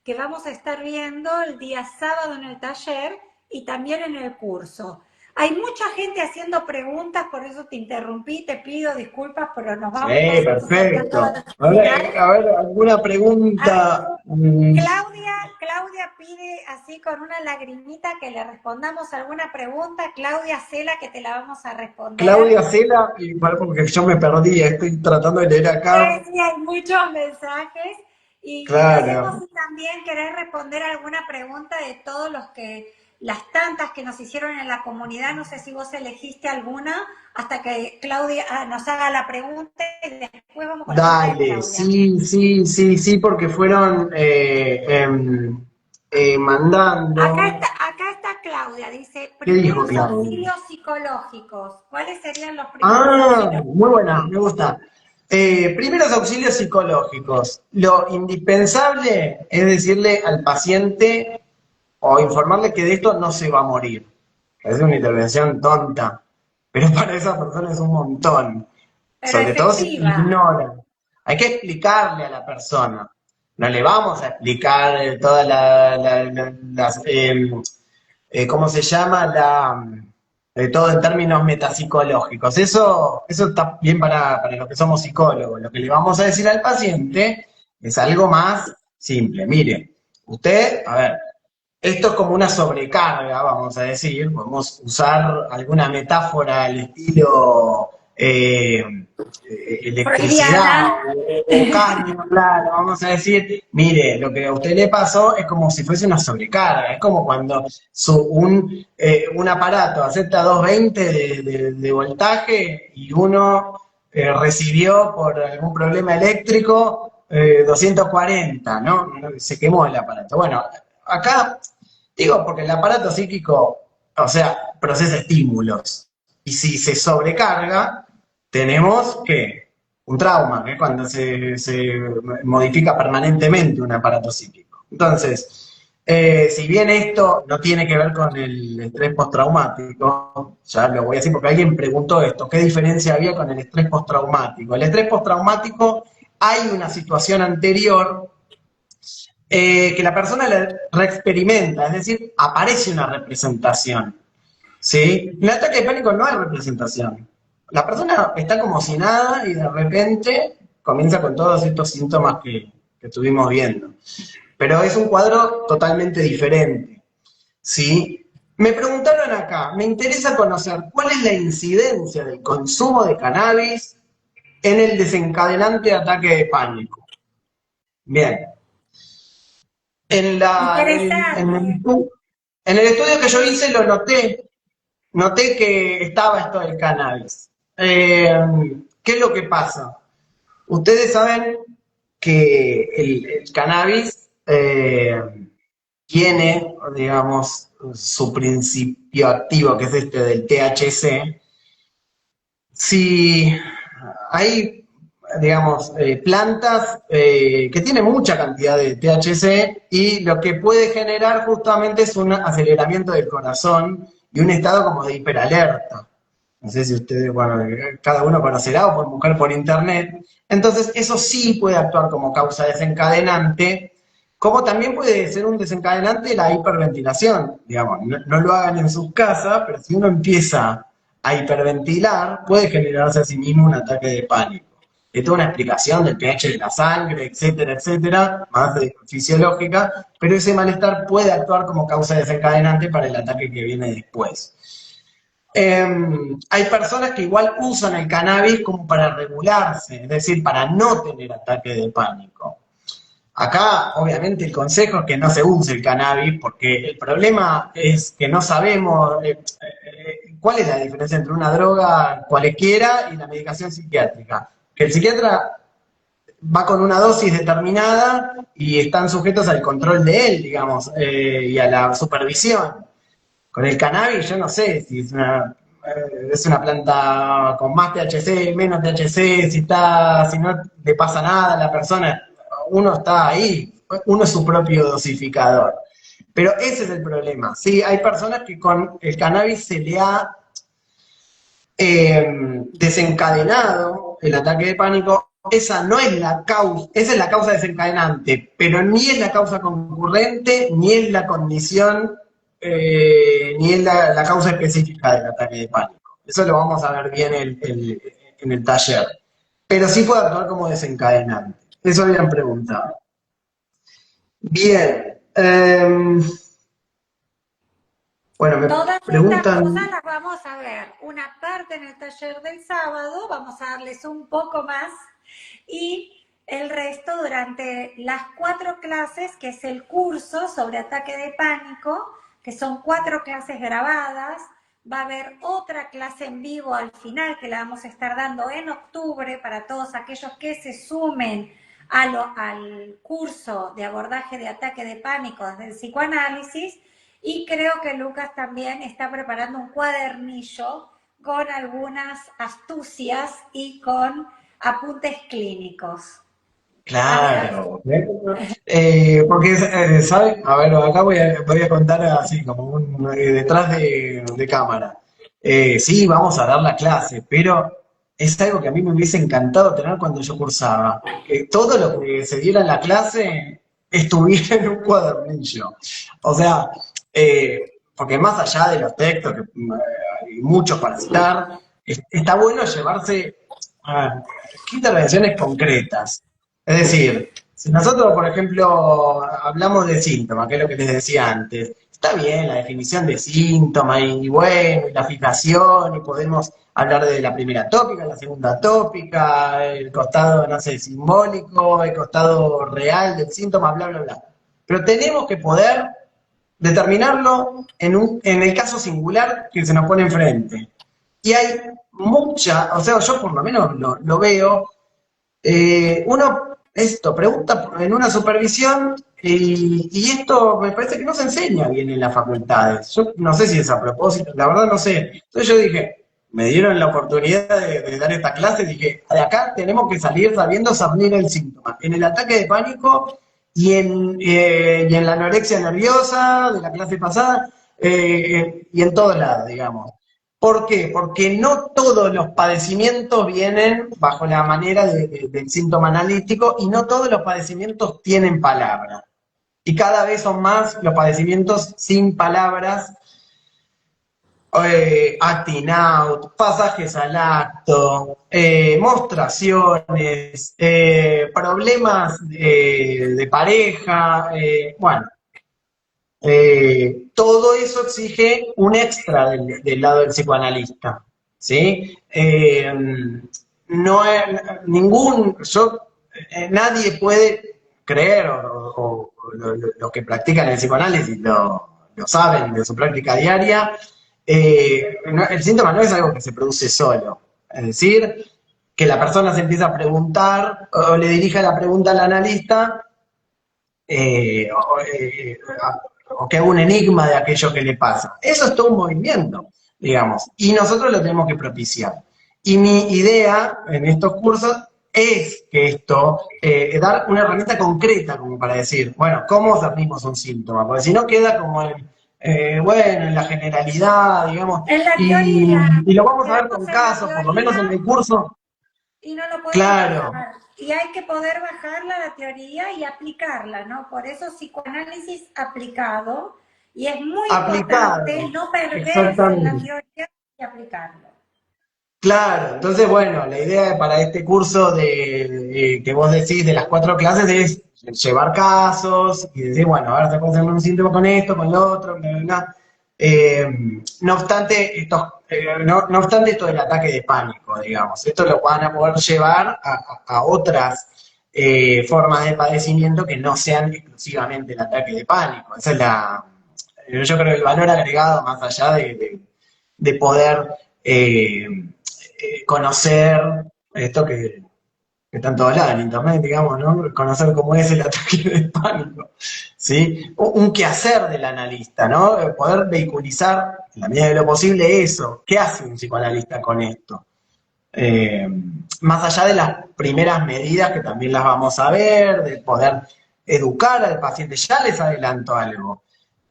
que vamos a estar viendo el día sábado en el taller y también en el curso. Hay mucha gente haciendo preguntas, por eso te interrumpí, te pido disculpas, pero nos vamos acercando a Perfecto. nuestro final. A ver, alguna Ah, pregunta. Claudia pide así con una lagrimita que le respondamos alguna pregunta. Claudia Cela, que te la vamos a responder. Claudia Cela, igual porque yo me perdí, estoy tratando de leer acá. Sí, hay muchos mensajes. Y no sé vos Claro. si también querés responder alguna pregunta de todos las tantas que nos hicieron en la comunidad. No sé si vos elegiste alguna hasta que Claudia nos haga la pregunta y después vamos con la pregunta de Dale, Claudia. sí, porque fueron mandando. Acá está Claudia, dice, ¿Qué dijo primeros Claudia? auxilios psicológicos. ¿Cuáles serían los primeros Ah, auxilios? muy buena, me gusta. Primeros auxilios psicológicos. Lo indispensable es decirle al paciente o informarle que de esto no se va a morir. Es una intervención tonta, pero para esa persona es un montón. Pero Sobre todo si efectiva. ignora. Hay que explicarle a la persona. No le vamos a explicar todas las, ¿cómo se llama? Todo en términos metapsicológicos. Eso está bien para los que somos psicólogos. Lo que le vamos a decir al paciente es algo más simple. Mire, usted, a ver, esto es como una sobrecarga, vamos a decir, podemos usar alguna metáfora al estilo electricidad Freudiana. o caño, claro, vamos a decir, mire, lo que a usted le pasó es como si fuese una sobrecarga, es como cuando un aparato acepta 220 de voltaje y uno recibió por algún problema eléctrico 240, ¿no? Se quemó el aparato. Bueno, acá digo porque el aparato psíquico, o sea, procesa estímulos. Y si se sobrecarga, tenemos que un trauma, que es cuando se modifica permanentemente un aparato psíquico. Entonces, si bien esto no tiene que ver con el estrés postraumático, ya lo voy a decir porque alguien preguntó esto, ¿qué diferencia había con el estrés postraumático? El estrés postraumático, hay una situación anterior que la persona la reexperimenta, es decir, aparece una representación. ¿Sí? En el ataque de pánico no hay representación. La persona está como si nada y de repente comienza con todos estos síntomas que estuvimos viendo. Pero es un cuadro totalmente diferente. ¿Sí? Me preguntaron acá, me interesa conocer cuál es la incidencia del consumo de cannabis en el desencadenante ataque de pánico. Bien, Interesante. en el estudio que yo hice lo noté que estaba esto del cannabis. ¿Qué es lo que pasa? Ustedes saben que el cannabis tiene, digamos, su principio activo, que es este del THC. Si hay, digamos, plantas que tienen mucha cantidad de THC y lo que puede generar justamente es un aceleramiento del corazón y un estado como de hiperalerta. No sé si ustedes, bueno, cada uno conocerá o pueden buscar por internet. Entonces, eso sí puede actuar como causa desencadenante, como también puede ser un desencadenante la hiperventilación. Digamos, no lo hagan en sus casas, pero si uno empieza a hiperventilar, puede generarse a sí mismo un ataque de pánico. Es toda una explicación del pH de la sangre, etcétera, más fisiológica, pero ese malestar puede actuar como causa desencadenante para el ataque que viene después. Hay personas que igual usan el cannabis como para regularse, es decir, para no tener ataque de pánico. Acá, obviamente, el consejo es que no se use el cannabis, porque el problema es que no sabemos cuál es la diferencia entre una droga cualesquiera y la medicación psiquiátrica. Que el psiquiatra va con una dosis determinada y están sujetos al control de él, digamos, y a la supervisión. Con el cannabis, yo no sé si es una planta con más THC, menos THC, si no le pasa nada a la persona, uno está ahí, uno es su propio dosificador. Pero ese es el problema, ¿sí? Hay personas que con el cannabis se le ha desencadenado el ataque de pánico. Esa no es la causa, esa es la causa desencadenante, pero ni es la causa concurrente, ni es la condición ni es la causa específica del ataque de pánico. Eso lo vamos a ver bien en el taller. Pero sí puede actuar como desencadenante. Eso habían preguntado. Bien. Bueno, me Todas estas cosas preguntan. las vamos a ver. Una parte en el taller del sábado, vamos a darles un poco más y el resto durante las 4 clases, que es el curso sobre ataque de pánico, que son 4 clases grabadas. Va a haber otra clase en vivo al final que la vamos a estar dando en octubre para todos aquellos que se sumen al curso de abordaje de ataque de pánico desde el psicoanálisis. Y creo que Lucas también está preparando un cuadernillo con algunas astucias y con apuntes clínicos. A ver, Claro. Porque, ¿sabes? A ver, acá voy a contar así, como detrás de cámara. Sí, vamos a dar la clase, pero es algo que a mí me hubiese encantado tener cuando yo cursaba. Que todo lo que se diera en la clase estuviera en un cuadernillo. O sea, porque más allá de los textos, que hay muchos para citar, está bueno llevarse ¿qué intervenciones concretas? Es decir, si nosotros, por ejemplo, hablamos de síntomas, que es lo que les decía antes, está bien la definición de síntoma y bueno, y la fijación, y podemos hablar de la primera tópica, la segunda tópica, el costado, no sé, simbólico, el costado real del síntoma, bla, bla, bla. Pero tenemos que poder determinarlo en el caso singular que se nos pone enfrente. Y hay mucha, o sea, yo por lo menos lo veo, uno esto pregunta en una supervisión y esto me parece que no se enseña bien en las facultades. Yo no sé si es a propósito, la verdad no sé. Entonces yo dije, me dieron la oportunidad de dar esta clase, dije, de acá tenemos que salir sabiendo discernir el síntoma. En el ataque de pánico y en la anorexia nerviosa de la clase pasada y en todos lados, digamos. ¿Por qué? Porque no todos los padecimientos vienen bajo la manera del síntoma analítico y no todos los padecimientos tienen palabra. Y cada vez son más los padecimientos sin palabras, acting out, pasajes al acto, mostraciones, problemas de pareja, bueno, todo eso exige un extra del lado del psicoanalista, ¿sí? No es, nadie puede creer, o los que practican el psicoanálisis lo saben de su práctica diaria, el síntoma no es algo que se produce solo, es decir, que la persona se empieza a preguntar o le dirija la pregunta al analista eh, o, eh, o que haga un enigma de aquello que le pasa. Eso es todo un movimiento, digamos, y nosotros lo tenemos que propiciar. Y mi idea en estos cursos es que dar una herramienta concreta como para decir, bueno, ¿cómo definimos un síntoma? Porque si no queda como bueno, en la generalidad, digamos, en la teoría, y lo vamos a ver quedamos con en la casos, por lo menos en teoría el curso, y no lo podemos claro, bajar. Y hay que poder bajarla la teoría y aplicarla, ¿no? Por eso psicoanálisis aplicado, y es muy importante aplicado, no perderse en la exactamente. teoría y aplicarlo. Claro, entonces bueno, la idea para este curso que vos decís de las 4 clases es llevar casos y decir, bueno, ahora se puede hacer un síntoma con esto, con lo otro, bla, bla, bla. No obstante, no obstante esto del ataque de pánico, digamos, esto lo van a poder llevar a otras formas de padecimiento que no sean exclusivamente el ataque de pánico. Esa es yo creo el valor agregado más allá de poder eh, conocer esto que está en todos lados en internet, digamos, ¿no? Conocer cómo es el ataque de pánico, ¿sí? Un quehacer del analista, ¿no? Poder vehiculizar, en la medida de lo posible, eso. ¿Qué hace un psicoanalista con esto? Eh, Más allá de las primeras medidas que también las vamos a ver, de poder educar al paciente, ya les adelanto algo.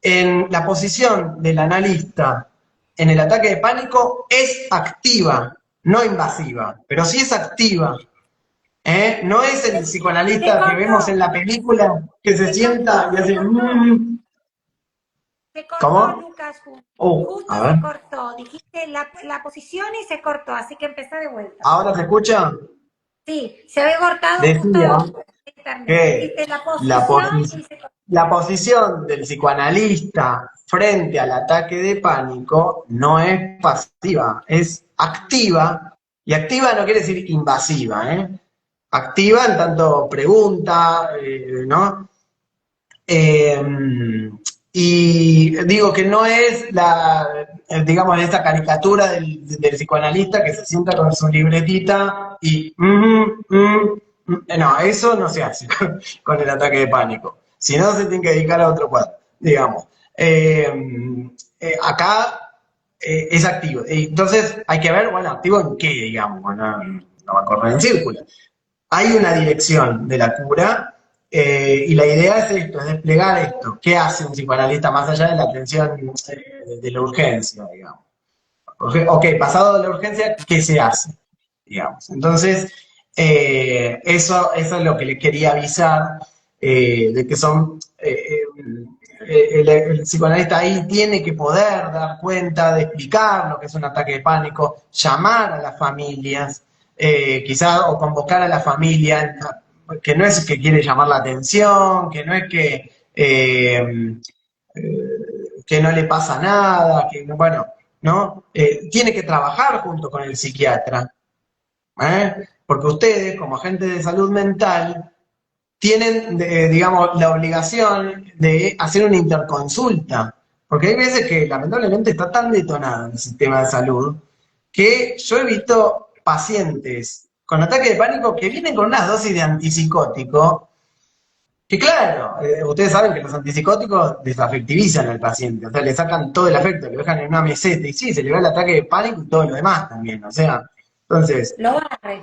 En la posición del analista en el ataque de pánico es activa, no invasiva, pero sí es activa. ¿Eh? No es el Te psicoanalista que vemos en contó, la película que se te contó sienta y que hace no, Se cortó, ¿Cómo? Lucas, A justo ver. se cortó. Dijiste la posición y se cortó, así que empezá de vuelta. ¿Ahora se escucha? Sí, se había cortado Decía justo internet. que Dijiste la la, posición posi- y se cortó. la posición del psicoanalista frente al ataque de pánico no es pasiva, es activa, y activa no quiere decir invasiva, ¿eh? Activa en tanto pregunta, ¿no? Eh, y digo que no es digamos, esta caricatura del psicoanalista que se sienta con su libretita y no, eso no se hace con el ataque de pánico. Si no, se tiene que dedicar a otro cuadro, digamos. Eh, Acá es activo. Entonces hay que ver, bueno, activo en qué, digamos, bueno, no va a correr en círculo. Hay una dirección de la cura y la idea es esto, es desplegar esto. ¿Qué hace un psicoanalista más allá de la atención de la urgencia, digamos? Ok, pasado de la urgencia, ¿qué se hace? Digamos. Entonces, eso es lo que les quería avisar, de que son, el psicoanalista ahí tiene que poder dar cuenta de explicar lo que es un ataque de pánico, llamar a las familias, quizás o convocar a la familia, que no es que quiere llamar la atención, que no es que no le pasa nada, que bueno, ¿no? Tiene que trabajar junto con el psiquiatra, porque ustedes, como agentes de salud mental, tienen, digamos, la obligación de hacer una interconsulta, porque hay veces que lamentablemente está tan detonado el sistema de salud que yo he visto pacientes con ataque de pánico que vienen con unas dosis de antipsicótico, que claro, ustedes saben que los antipsicóticos desafectivizan al paciente, o sea, le sacan todo el afecto, le dejan en una meseta y sí, se le va el ataque de pánico y todo lo demás también, o sea, entonces, Lo barre.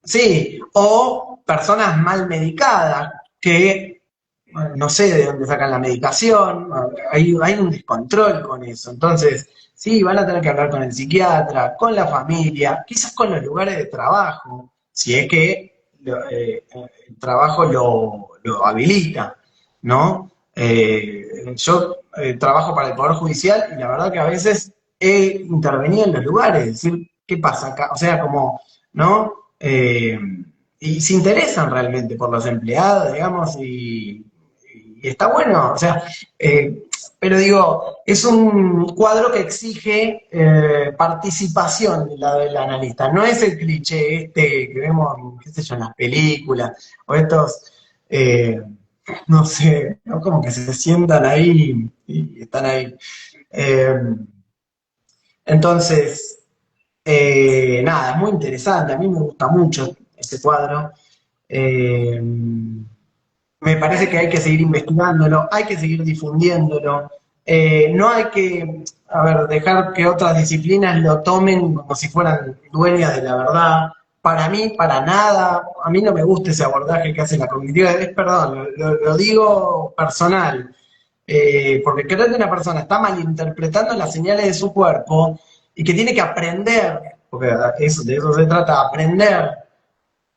sí, o personas mal medicadas que no sé de dónde sacan la medicación, hay un descontrol con eso. Entonces, sí, van a tener que hablar con el psiquiatra, con la familia, quizás con los lugares de trabajo, si es que el trabajo lo habilita, ¿no? Yo trabajo para el Poder Judicial y la verdad que a veces he intervenido en los lugares, decir, ¿qué pasa acá? O sea, como, ¿no? Y se interesan realmente por los empleados, digamos, y está bueno, o sea, pero digo, es un cuadro que exige participación de la del analista, no es el cliché este que vemos, qué sé yo, en las películas, o estos, eh, no sé, ¿no? Como que se sientan ahí y están ahí. Eh, entonces, nada, es muy interesante, a mí me gusta mucho este cuadro. Eh, Me A parece que mí, hay que seguir investigándolo, hay que seguir difundiéndolo. No hay que, a ver, dejar que otras disciplinas lo tomen como si fueran dueñas de la verdad. Para mí, para nada. A mí no me gusta ese abordaje que hace la cognitiva. Perdón, lo digo personal. Porque creo que una persona está malinterpretando las señales de su cuerpo y que tiene que aprender, porque de eso se trata, aprender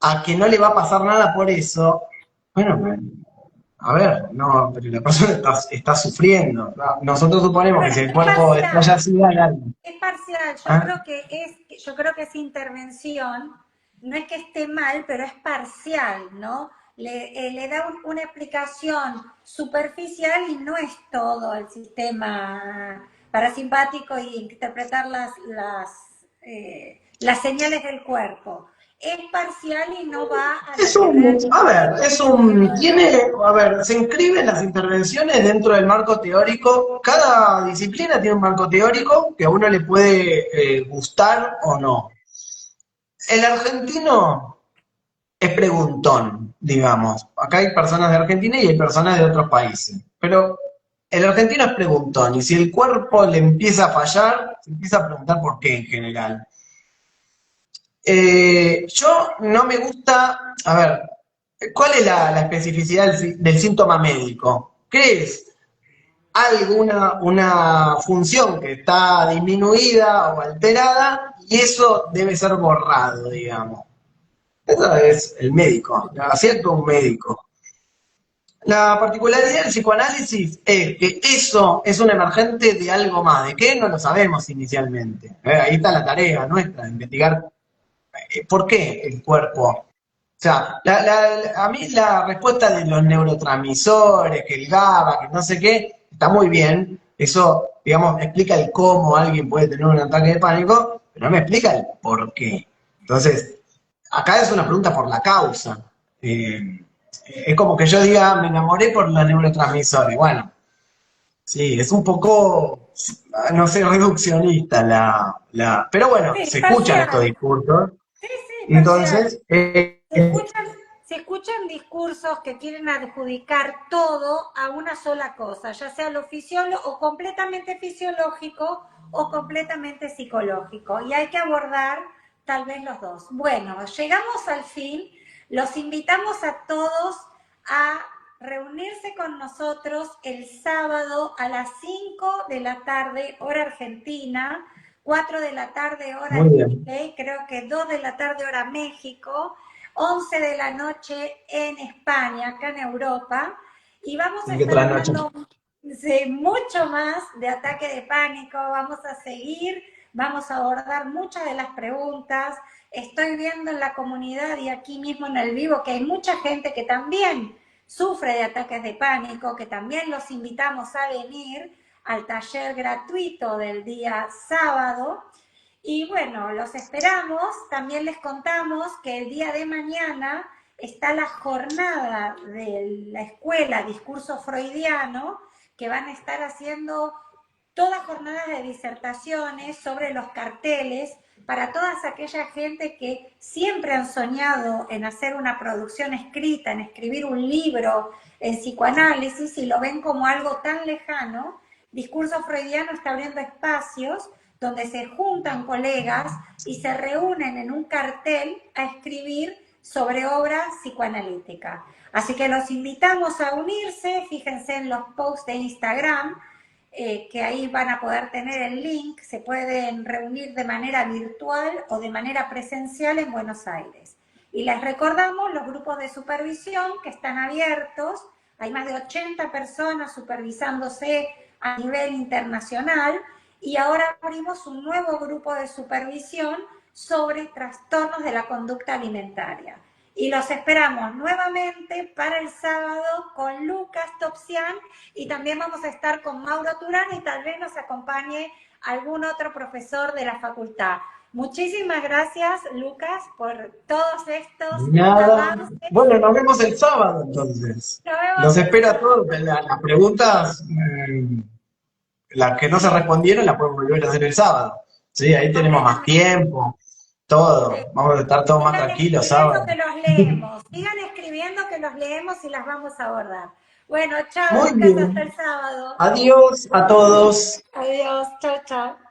a que no le va a pasar nada por eso. Bueno, a ver, no, pero la persona está sufriendo. Nosotros suponemos que bueno, si el es cuerpo estalla parcial. así, hay algo. Es parcial, ¿Ah? yo creo que esa intervención no es que esté mal, pero es parcial, ¿no? Le da una explicación superficial y no es todo el sistema parasimpático y interpretar las señales del cuerpo. Es parcial y no va a Es lo que un, a realmente ver, es el objetivo del a ver, se inscriben las intervenciones dentro del marco teórico. Cada disciplina tiene un marco teórico que a uno le puede gustar o no. El argentino es preguntón, digamos. Acá hay personas de Argentina y hay personas de otros países. Pero el argentino es preguntón y si el cuerpo le empieza a fallar, se empieza a preguntar por qué en general. Yo no me gusta, a ver, ¿cuál es la especificidad del síntoma médico? ¿Qué es? Alguna una función que está disminuida o alterada y eso debe ser borrado, digamos. Eso es el médico, así actúa un médico. La particularidad del psicoanálisis es que eso es un emergente de algo más. ¿De qué? No lo sabemos inicialmente. Ahí está la tarea nuestra, investigar por qué el cuerpo. O sea, a mí la respuesta de los neurotransmisores, que el GABA, que no sé qué, está muy bien. Eso, digamos, explica el cómo alguien puede tener un ataque de pánico, pero no me explica el por qué. Entonces, acá es una pregunta por la causa. Es como que yo diga, me enamoré por los neurotransmisores. Bueno, sí, es un poco, no sé, reduccionista pero bueno, Sí, se escuchan estos parcial. discursos. Sí, sí, parcial. Entonces, Se escuchan, se escuchan discursos que quieren adjudicar todo a una sola cosa, ya sea lo fisiológico o completamente fisiológico o completamente psicológico. Y hay que abordar tal vez los dos. Bueno, llegamos al fin. Los invitamos a todos a reunirse con nosotros el sábado a las 5 de la tarde, hora argentina, 4 de la tarde, hora muy bien. UK, creo que 2 de la tarde, hora México, 11 de la noche en España, acá en Europa, y vamos a Y que estar trasnoche. hablando de mucho más de ataque de pánico, vamos a seguir, vamos a abordar muchas de las preguntas. Estoy viendo en la comunidad y aquí mismo en el vivo que hay mucha gente que también sufre de ataques de pánico, que también los invitamos a venir al taller gratuito del día sábado. Y bueno, los esperamos. También les contamos que el día de mañana está la jornada de la escuela Discurso Freudiano, que van a estar haciendo todas jornadas de disertaciones sobre los carteles para toda aquella gente que siempre han soñado en hacer una producción escrita, en escribir un libro en psicoanálisis y lo ven como algo tan lejano. Discurso Freudiano está abriendo espacios donde se juntan colegas y se reúnen en un cartel a escribir sobre obra psicoanalítica. Así que los invitamos a unirse, fíjense en los posts de Instagram, que ahí van a poder tener el link, se pueden reunir de manera virtual o de manera presencial en Buenos Aires. Y les recordamos los grupos de supervisión que están abiertos, hay más de 80 personas supervisándose a nivel internacional y ahora abrimos un nuevo grupo de supervisión sobre trastornos de la conducta alimentaria. Y los esperamos nuevamente para el sábado con Lucas Topsian y también vamos a estar con Mauro Turán y tal vez nos acompañe algún otro profesor de la facultad. Muchísimas gracias, Lucas, por todos estos Nada. avances. Bueno, nos vemos el sábado entonces. Nos vemos Los el espero a todos. sábado. Las preguntas, las que no se respondieron, las podemos volver a hacer el sábado. Sí, ahí tenemos más Completamente. tiempo, todo. Vamos a estar todos más Sigan tranquilos escribiendo sábado. que los leemos. Sigan escribiendo que los leemos y las vamos a abordar. Bueno, chao, Muy Lucas, hasta bien. el sábado. Adiós a todos. Adiós, chao, chao.